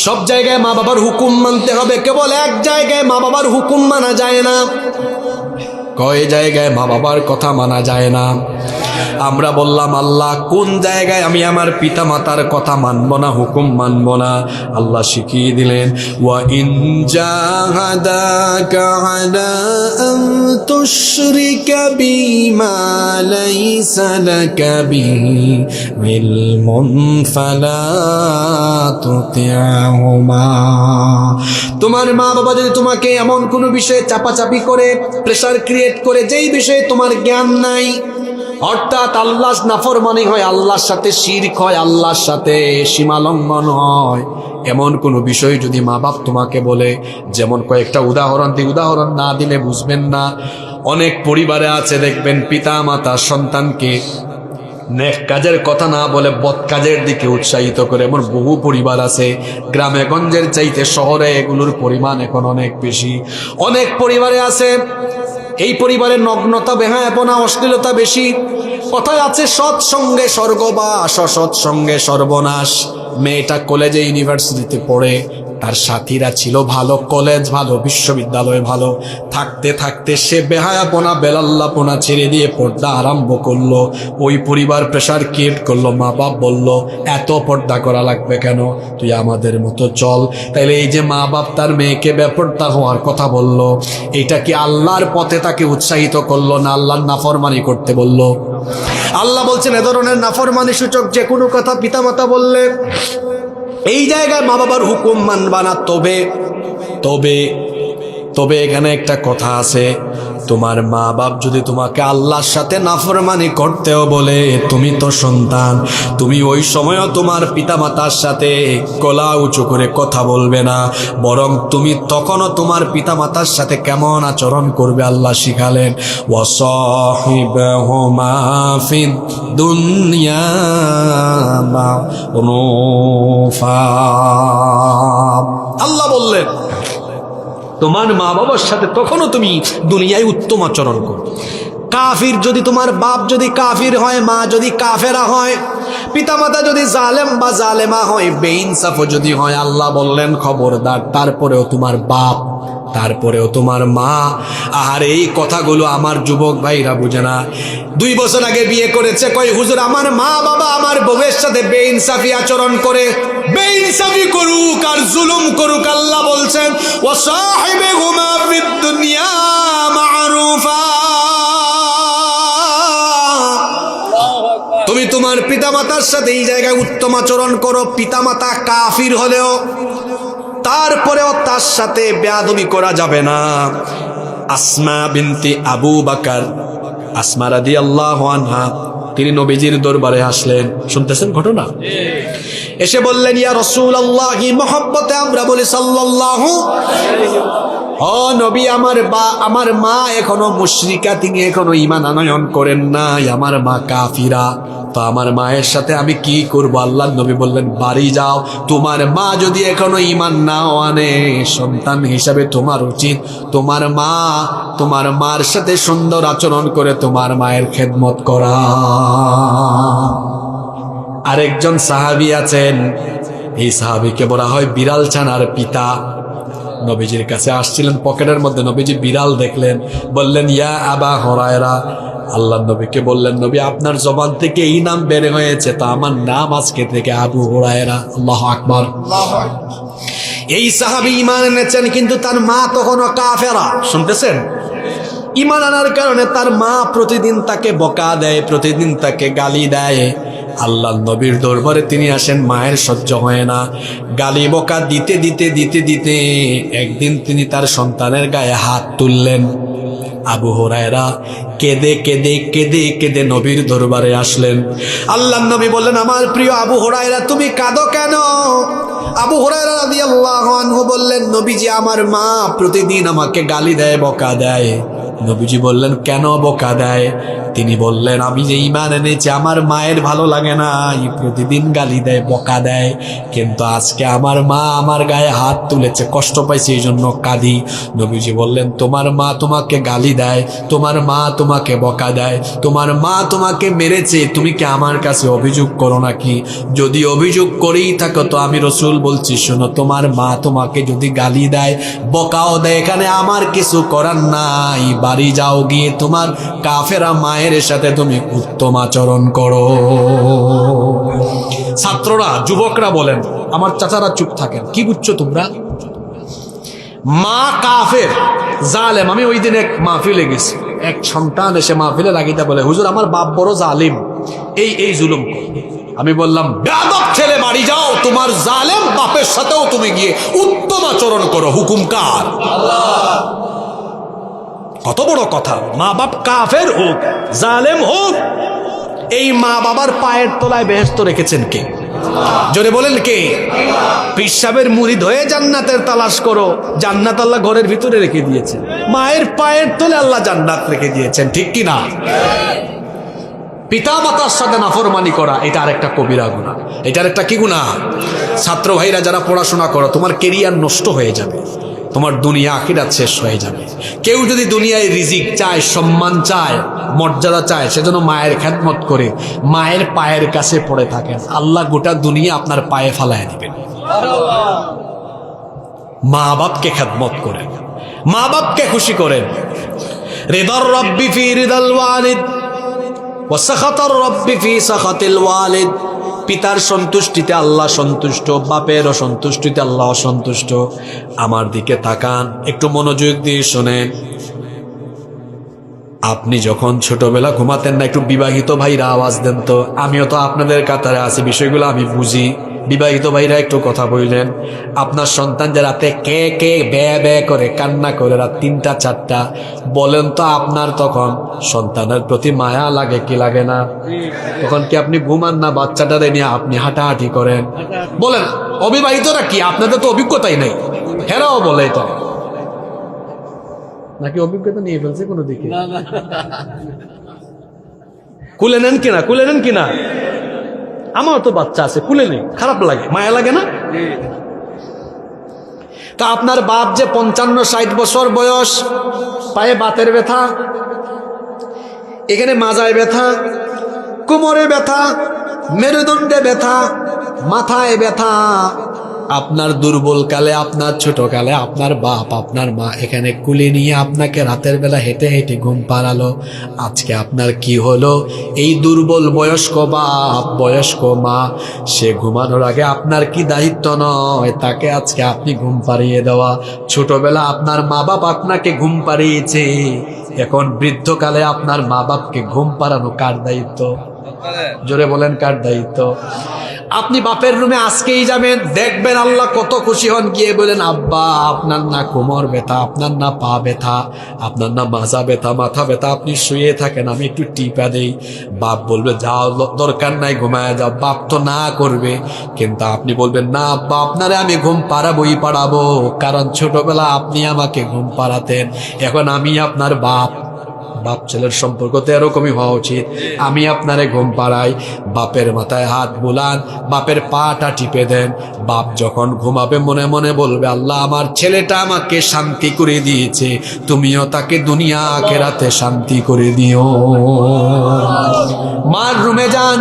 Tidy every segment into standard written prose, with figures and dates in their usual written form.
সব জায়গায় মা বাবার হুকুম মানতে হবে, কেবল এক জায়গায় মা বাবার হুকুম মানা যায় না। কয় জায়গায় মা বাবার কথা মানা যায় না? আমরা বললাম আল্লাহ কোন জায়গায় আমি আমার পিতা মাতার কথা মানব না, হুকুম মানব না? আল্লাহ শিখিয়ে দিলেন, ওয়া ইন জাহাদাকা আলা আন তুশরিকা বিমা লাইসা লাকা বিহি ইলমুন ফালা তুতি'হুমা। তোমার মা বাবা যদি তোমাকে এমন কোনো বিষয়ে চাপাচাপি করে, প্রেসার ক্রিয়েট করে, যেই বিষয়ে তোমার জ্ঞান নাই, অর্থাৎ আল্লাহর নাফরমানি হয়, আল্লাহর সাথে শিরক হয়, আল্লাহর সাথে সীমা লঙ্ঘন হয়, এমন কোনো বিষয় যদি মা বাপ তোমাকে বলে, যেমন কয়েকটা উদাহরণ দিই, উদাহরণ না দিলে বুঝবেন না। অনেক পরিবারে আছে দেখবেন পিতা মাতা সন্তানকে নেক কাজের কথা না বলে বদ কাজের দিকে উৎসাহিত করে, এমন বহু পরিবার আছে। গ্রামে গঞ্জের চাইতে শহরে এগুলোর পরিমাণ এখন অনেক বেশি। অনেক পরিবারে আছে এই পরিবারের নগ্নতা, বেহায়াপনা, অশ্লীলতা বেশি। কথায় আছে সৎসঙ্গে স্বর্গবাস, অসৎ সঙ্গে সর্বনাশ। মেয়েটা কলেজে ইউনিভার্সিটিতে পড়ে, তার সাথীরা ছিল ভালো, কলেজ ভালো, বিশ্ববিদ্যালয় ভালো, থাকতে থাকতে সে বেহায়াপনা বেলাল্লাপনা ছেড়ে দিয়ে পর্দা আরম্ভ করলো। ওই পরিবার প্রেশার ক্রিয়েট করলো, মা বাপ বলল এত পর্দা করা লাগবে কেন, তুই আমাদের মতো চল। তাইলে এই যে মা বাপ তার মেয়েকে বেপর্দা হওয়ার কথা বলল, এটা কি আল্লাহর পথে তাকে উৎসাহিত করলো না আল্লাহর নাফরমানি করতে বলল? আল্লাহ বলছেন এ ধরনের নাফরমানি সূচক যে কোনো কথা পিতামাতা বললে এই জায়গায় মা বাবার হুকুম মানবা না। তবে এখানে একটা কথা আছে, তোমার মা বাপ যদি তোমাকে আল্লাহর সাথে নাফরমানি করতেও বলে, তুমি তো সন্তান, তুমি ওই সময়ও তোমার পিতামাতার সাথে গলা উঁচু করে কথা বলবে না, বরং তুমি তখনও তোমার পিতামাতার সাথে কেমন আচরণ করবে আল্লাহ শিখালেন, ওয়াসাহিবহুমা ফিদ দুনিয়া মা'রুফা। আল্লাহ বললেন তোমার মা বাবার সাথে তখনও তুমি দুনিয়ায় উত্তম আচরণ করো। কাফির যদি তোমার বাপ যদি কাফির হয়, মা যদি কাফেরা হয়, পিতামাতা যদি জালেম বা জালেমা হয়, বেইনসাফ যদি হয়, আল্লাহ বললেন খবরদার, তারপরেও তোমার বাপ, তারপরেও তোমার মা। আর এই কথাগুলো আমার যুবক ভাইরা বুঝে না। 2 বছর আগে বিয়ে করেছে, কয় হুজুর আমার মা বাবা আমার বউয়ের সাথে বেইনসাফি আচরণ করে। বেইনসাফি করুক আর জুলুম করুক, আল্লাহ বলছেন ওয়াসাহিবহুমা ফিদ দুনিয়া মা'রুফা। তুমি তোমার পিতামাতার সাথে এই জায়গায় উত্তম আচরণ করো। পিতামাতা কাফির হলেও তারপরেও তার সাথে বেয়াদবি করা যাবে না। আসমা বিনতি আবু বকর, আসমা রাদিয়াল্লাহু আনহা, তিনি নবীজির দরবারে আসলেন। শুনতেছেন ঘটনা? এসে বললেন ইয়া রাসূলুল্লাহ, মহব্বতে আমরা বলি সাল্লাল্লাহু আলাইহি। ও নবী, আমার মা এখনো মুশরিকা, তিনি এখনো ঈমান আনয়ন করেন নাই, আমার মা কাফিরা, তো আমার মায়ের সাথে আমি কি করব? আল্লাহর নবী বললেন বাড়ি যাও, তোমার মা যদি এখনো ঈমান নাও আনে, সন্তান হিসাবে তোমার উচিত তোমার মার সাথে সুন্দর আচরণ করে তোমার মায়ের খেদমত করা। আরেকজন সাহাবী আছেন, এই সাহাবীকে বলা হয় বিড়াল ছানার পিতা। নবীজির কাছে আসছিলেন, পকেটের মধ্যে নবীজি বিড়াল দেখলেন, বললেন ইয়া আবা হুরায়রা। আল্লাহ নবীকে বললেন নবী আপনার জবান থেকে এই নাম বের হয়েছে, তো আমার নাম আজকে থেকে আবু হুরায়রা। আল্লাহু আকবার। এই সাহাবী ঈমান এনেছেন, কিন্তু তার মা তখনও কাফেরা। শুনতেছেন? ঈমান আনার কারণে তার মা প্রতিদিন তাকে বকা দেয়, প্রতিদিন তাকে গালি দেয়। আল্লাহ নবীর দরবারে তিনি আসেন, মায়ের সহ্য হয় না, গালি বকা দিতে দিতে দিতে দিতে একদিন তিনি তার সন্তানের গায়ে হাত তুললেন। আবু হুরায়রা কেঁদে কেঁদে কেঁদে কেঁদে নবীর দরবারে আসলেন। আল্লাহ নবী বললেন আমার প্রিয় আবু হুরায়রা, তুমি কাঁদো কেন? আবু হুরায়রা রাদিয়াল্লাহু আনহু বললেন নবীজি আমার মা প্রতিদিন আমাকে গালি দেয়, বকা দেয়। নবীজি বললেন কেন বকা দেয়? তিনি বললেন, আমি যে ঈমান এনেছি আমার মায়ের ভালো লাগে না, প্রতিদিন গালি দেয়, বকা দেয়, কিন্তু আজকে আমার মা আমার গায়ে হাত তুলেছে, কষ্ট পাইছে, এই জন্য কাঁদি। নবীজি বললেন, তোমার মা তোমাকে গালি দেয়, তোমার মা তোমাকে বকা দেয়, তোমার মা তোমাকে মেরেছে, তুমি কি আমার কাছে অভিযোগ করো নাকি? যদি অভিযোগ করেই থাকো তো আমি রাসূল বলছি, শোনো, তোমার মা তোমাকে যদি গালি দেয়, বকাও দেয়, এখানে আমার কিছু করার নাই, বাড়ি যাও, গিয়ে তোমার কাফেরা মায়ের সাথে তুমি উত্তম আচরণ করো। ছাত্ররা, যুবকরা বলেন, আমার চাচারা চুপ থাকেন, কি বুঝছো তোমরা? মা কাফের, জালেম। আমি ওই দিন এক মাহফিলে গেছি, এক সন্তান এসে মাহফিলে লাগিতে বলে, হুজুর আমার বাপ বড় জালিম, এই জুলুম করে। আমি বললাম, বেয়াদব ছেলে, বাড়ি যাও, তোমার জালেম বাপের সাথেও তুমি গিয়ে উত্তম আচরণ করো, হুকুম কার? আল্লাহ। কত বড় কথা! মা বাপ কাফের হোক, জালেম হোক, এই মা বাবার পায়ের তলায় বেহেশত রেখেছেন কে? জোরে বলেন কে? পীর সাহেবের মুরিদ হয়ে জান্নাতের তালাশ করো, জান্নাত আল্লাহ ঘরের ভিতরে রেখে দিয়েছেন, মায়ের পায়ের তলে আল্লাহ জান্নাত রেখে দিয়েছেন, ঠিক কি না? পিতা মাতার সাথে নাফরমানি করা, এটা আরেকটা কবিরা গুনাহ, এটা আরেকটা কি গুনাহ? ছাত্র ভাইরা যারা পড়াশোনা করো, তোমার কেরিয়ার নষ্ট হয়ে যাবে, তোমার দুনিয়া আখিরাত শেষ হয়ে যাবে। কেউ যদি দুনিয়ায় রিজিক চায়, সম্মান চায়, মর্যাদা চায়, সেজন্য মায়ের খেদমত করে মায়ের পায়ের কাছে পড়ে থাকেন, আল্লাহ গোটা দুনিয়া আপনার পায়ে ফালায় দিবেন। মা বাপকে খেদমত করেন, মা বাপকে খুশি করেন। রিদার রব্বি ফি রিদাল ওয়ালিদ ওয়া সাখাতার রব্বি ফি সাখাতিল ওয়ালিদ। পিতার সন্তুষ্টিতে আল্লাহ সন্তুষ্ট, বাপের অসন্তুষ্টিতে আল্লাহ অসন্তুষ্ট। আমার দিকে তাকান, একটু মনোযোগ দিয়ে শোনেন। আপনি যখন ছোটবেলা ঘুমাতেন না, একটু বিবাহিত ভাইরা আওয়াজ দেন তো, আমিও তো আপনাদের কাতারে আছি, বিষয়গুলো আমি বুঝি। বিবাহিত ভাইরা একটু কথা বললেন। আপনার সন্তান যে রাতে কে কে ব্যয় ব্যয় করে, কান্না করে রাত 3টা 4টা, বলেন তো আপনার তখন সন্তানের প্রতি মায়া লাগে কি লাগে না? তখন কি আপনি ঘুমান না, বাচ্চাটারে নিয়ে আপনি হাঁটাহাঁটি করেন? বলেন, অবিবাহিতরা কি, আপনাদের তো অভিজ্ঞতাই নেই, হেরাও বলে এটা, নাকি অভিজ্ঞতা নিয়ে ফেলছে কোনো দিকে? কুলে নেন কিনা, কুলে নেন কিনা? আমার তো বাচ্চা আছে, কুলে নেই, খারাপ লাগে, মায়া লাগে না? তা আপনার বাপ যে 55-60 বছর বয়স, পায়ে বাতের ব্যথা, এখানে মাজায় ব্যথা, কোমরে ব্যথা, মেরুদণ্ডে ব্যথা, মাথায় ব্যথা, আপনার দুর্বল কালে, আপনার ছোট কালে আপনার বাপ, আপনার মা এখানে কুলে নিয়ে আপনাকে রাতের বেলা হেঁটে হেঁটে ঘুম পাড়ালো। আজকে আপনার কি হলো? এই দুর্বল বয়স্ক বাপ, বয়স্ক মা, সে ঘুমানোর আগে আপনার কি দায়িত্ব নয় তাকে আজকে আপনি ঘুম পাড়িয়ে দেওয়া? ছোটবেলা আপনার মা বাপ আপনাকে ঘুম পাড়িয়েছে, এখন বৃদ্ধকালে আপনার মা বাপকে ঘুম পাড়ানো কার দায়িত্ব? জোরে বলেন, কার দায়িত্ব? আপনি বাপের রুমে আজকেই যাবেন, দেখবেন আল্লাহ কত খুশি হন, গিয়ে বলেন, আব্বা আপনার না কোমর ব্যথা, আপনার না পা ব্যথা, আপনার না মাজা ব্যথা, মাথা ব্যথা, আপনি শুয়ে থাকেন, আমি একটু টিপা দেই। বাপ বলবে, যাও, দরকার নাই, ঘুমায় যাও। বাপ তো না করবে, কিন্তু আপনি বলবেন, না আব্বা, আপনারে আমি ঘুম পাড়াবোই পাড়াবো, কারণ ছোটবেলা আপনি আমাকে ঘুম পাড়াতেন, এখন আমি আপনার বাপ। বাপ ছেলের সম্পর্ক তো এরকমই হওয়া উচিত। আমি আপনারে ঘুম পাড়াই, বাপের মাথায় হাত বুলান, বাপের পাটা টিপে দেন। বাপ যখন ঘুমাবে মনে মনে বলবে, আল্লাহ আমার ছেলেটা আমাকে শান্তি করে দিয়েছে, তুমিও তাকে দুনিয়া আখিরাতে শান্তি করে দিও। মার রুমে যান,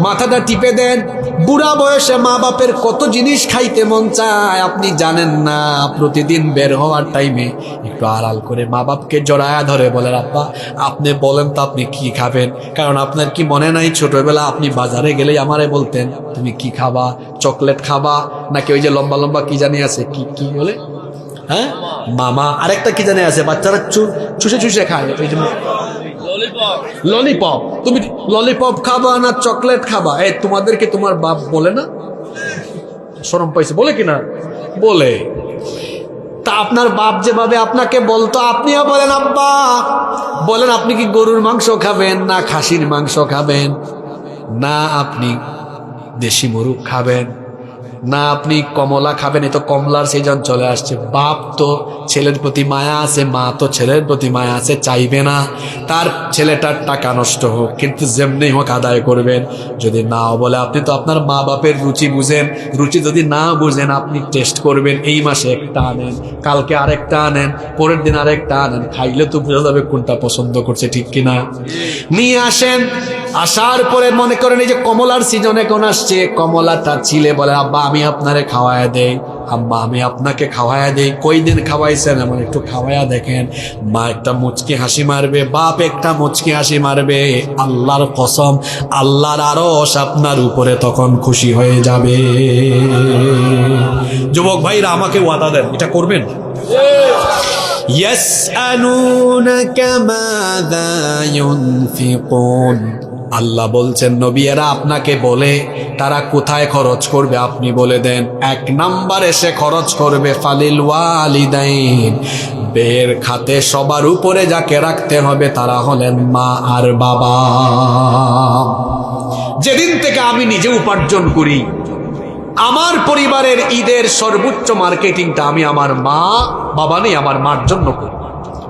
মাথাটা টিপে দেন। বুড়া বয়সে মা বাপের কত জিনিস খাইতে মন চায় আপনি জানেন না। প্রতিদিন বের হওয়ার টাইমে একটু আড়াল করে মা বাপকে জড়ায়া ধরে বলেন, আব্বা আপনি বলেন তো আপনি কি খাবেন? কারণ আপনার কি মনে নাই ছোটবেলা আপনি বাজারে গেলেই আমারে বলতেন, তুমি কি খাবা? চকলেট খাবা নাকি ওই যে লম্বা লম্বা কি জানি আছে, কি কি বলে, হ্যাঁ মামা, আরেকটা কি জানি আছে, বাচ্চারা চুষে চুষে খায়, ওই যে ললিপপ। তুমি ললিপপ খাবা না চকলেট খাবা? এই তোমাদেরকে তোমার বাপ বলে না? শরম পাইছে, বলে কিনা? বলে। তা আপনার বাপ যেভাবে আপনাকে বলতো আপনিও বলেন, আব্বা বলেন, আপনি কি গরুর মাংস খাবেন না খাসির মাংস খাবেন, না আপনি দেশি মুরগ খাবেন? না আপনি কমলা খাবেন, এই তো কমলার সিজন চলে আসছে। বাপ তো ছেলের প্রতি মায়া আছে, মা তো ছেলের প্রতি মায়া আছে, চাইবে না তার ছেলেটার টাকা নষ্ট হোক, কিন্তু যেমনি হোক আদায় করবেন। যদি নাও বলে, আপনি তো আপনার মা বাপের রুচি বুঝেন, রুচি যদি না বুঝেন আপনি টেস্ট করবেন, এই মাসে একটা আনেন, কালকে আরেকটা আনেন, পরের দিন আরেকটা আনেন, খাইলে তো বোঝা যাবে কোনটা পছন্দ করছে, ঠিক কিনা? নিয়ে আসেন, আসার পরে মনে করেন এই যে কমলার সিজন এখন আসছে, কমলাটা ছিলে বলে, আব্বা আমি আপনারে খাওয়ায়া দেই, আম্মা আমি আপনাকে খাওয়ায়া দেই। কই দিন খাওয়াইছেন, এমন একটু খাওয়ায়া দেখেন। মা একটা মুচকি হাসি মারবে, বাপ একটা মুচকি হাসি মারবে, আল্লাহর কসম আল্লাহর আরশ আপনার উপরে তখন খুশি হয়ে যাবে। যুবক ভাইরা আমাকে ওয়াদা দেন, এটা করবেন? ইয়াসআলুনাকা মাযা ইউনফিকুন, আল্লাহ বলছেন নবী এরা আপনাকে বলে তারা কোথায় খরচ করবে, আপনি বলে দেন। 1 নাম্বার এসে খরচ করবে ফালিল ওয়ালিদাইন, বের খাতে সবার উপরে যাকে রাখতে হবে তারা হলেন মা আর বাবা। যেদিন থেকে আমি নিজে উপার্জন করি, আমার পরিবারের ঈদের সর্বোচ্চ মার্কেটিংটা আমি আমার মা বাবা নেই, আমার মার জন্য করি।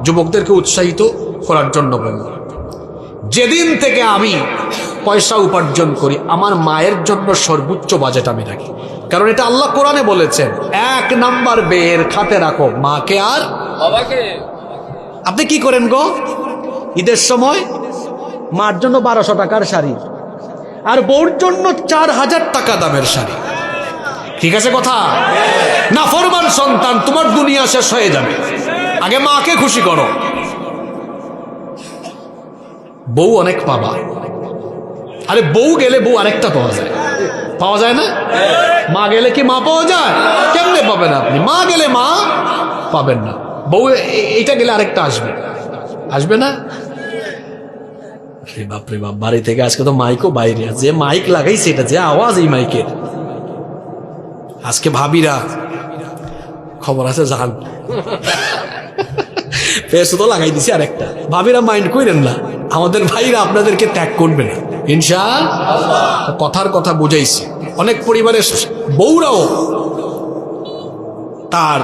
যুবকদেরকে উৎসাহিত করার জন্য বলব, যেদিন থেকে আমি পয়সা উপার্জন করি আমার মায়ের জন্য সর্বোচ্চ বাজেট আমি রাখি। কারণ এটা আল্লাহ কোরআনে বলেছেন, 1 নাম্বার বের খাতে রাখো মাকে আর বাবাকে। আপনি কি করেন গো, ঈদের সময় মার জন্য 1200 টাকার শাড়ি আর বউর জন্য 4000 টাকা দামের শাড়ি, ঠিক আছে কথা? নাফরমান সন্তান, তোমার দুনিয়া শেষ হয়ে যাবে, আগে মাকে খুশি করো। বউ অনেক পাবা, আরে বউ গেলে বউ আরেকটা পাওয়া যায়, পাওয়া যায় না? মা গেলে কি মা পাওয়া যায়? কেমনে পাবেন আপনি? মা গেলে মা পাবেন না, বউ এইটা গেলে আরেকটা আসবে, আসবে না? বাপরে বাপ, বাড়ি থেকে আজকে তো মাইকও বাইরে, যে মাইক লাগাইছে এটা যে আওয়াজ এই মাইকের, আজকে ভাবিরা খবর আছে জান পেছো তো লাগাই দিছি আরেকটা। ভাবিরা মাইন্ড করেন না, আমাদের ভাইরা আপনাদেরকে ত্যাগ করবে না ইনশাআল্লাহ। কথার কথা বুঝাইছি, অনেক পরিবারের বউরাও তার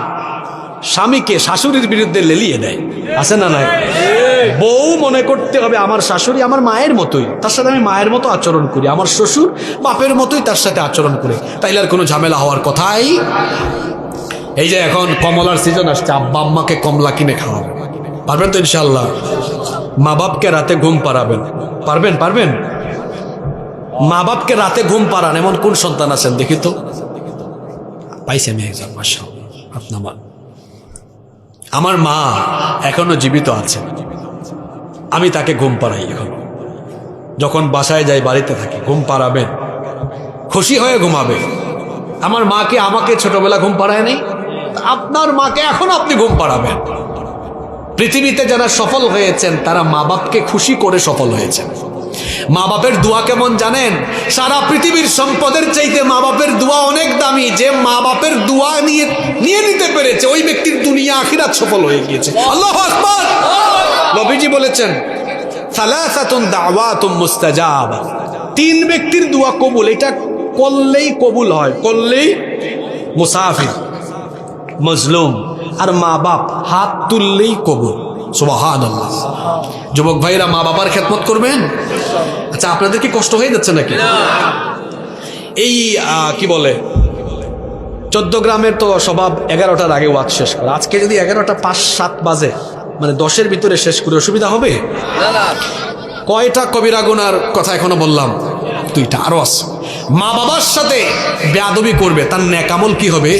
স্বামীকে শাশুড়ির বিরুদ্ধে লেলিয়ে দেয়, আছে না নাই? বউ মনে করতে হবে আমার শাশুড়ি আমার মায়ের মতোই, তার সাথে আমি মায়ের মতো আচরণ করি, আমার শ্বশুর বাপের মতোই তার সাথে আচরণ করে, তাইলে আর কোনো ঝামেলা হওয়ার কথাই। এই যে এখন কমলার সিজন আসছে, আব্বা আম্মাকে কমলা কিনে খাওয়াবেন, পারবেন তো ইনশাআল্লাহ? মা বাপকে রাতে ঘুম পাড়াবেন, পারবেন? পারবেন? মা বাপকে রাতে ঘুম পাড়ান এমন কোন সন্তান আছেন দেখি তো? পাইছি আমি একজন, মাশাআল্লাহ। আপনার মা, আমার মা এখনো জীবিত আছে, আমি তাকে ঘুম পাড়াই এখন, যখন বাসায় যাই বাড়িতে থাকি ঘুম পাড়াবেন, খুশি হয়ে ঘুমাবে। আমার মাকে আমাকে ছোটবেলা ঘুম পাড়ায় নেই, আপনার মাকে এখন আপনি ঘুম পাড়াবেন। পৃথিবীতে যারা সফল হয়েছেন তারা মা বাপকে খুশি করে সফল হয়েছেন। মা বাপের দোয়া কেমন জানেন? সারা পৃথিবীর সম্পদের চাইতে মা বাপের দোয়া অনেক দামি। যে মা বাপের দোয়া নিয়ে নিতে পেরেছে ওই ব্যক্তির দুনিয়া আখিরাত সফল হয়ে গিয়েছে। আল্লাহু আকবার। নবীজি বলেছেন সালাসাতুন দাওয়াতুম মুস্তাজাবা, 3 ব্যক্তির দোয়া কবুল, এটা করলেই কবুল হয়, করলেই। মুসাফির, মজলুম আর মা বাপ হাত তুললেই কবুল। সুবহানাল্লাহ। যুবক ভাইরা মা বাবার খেদমত করবেন। আচ্ছা, আপনাদের কি কষ্ট হয়ে যাচ্ছে নাকি? এই কি বলে 14 গ্রামের তো স্বভাব 11টার আগে ওয়াজ শেষ করা। আজকে যদি 11টা 5-7 বাজে, মানে 10-এর ভিতরে শেষ করে অসুবিধা হবে? কয়টা কবিরা গুনার কথা এখনো বললাম? 2টা, আরো আছে। মা বাবার সাথে বেয়াদবি করবে, তার নেক আমল কি হবে?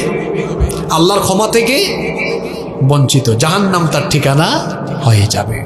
আল্লাহর ক্ষমা থেকে বঞ্চিত, জাহান্নাম তার ঠিকানা হয়ে যাবে।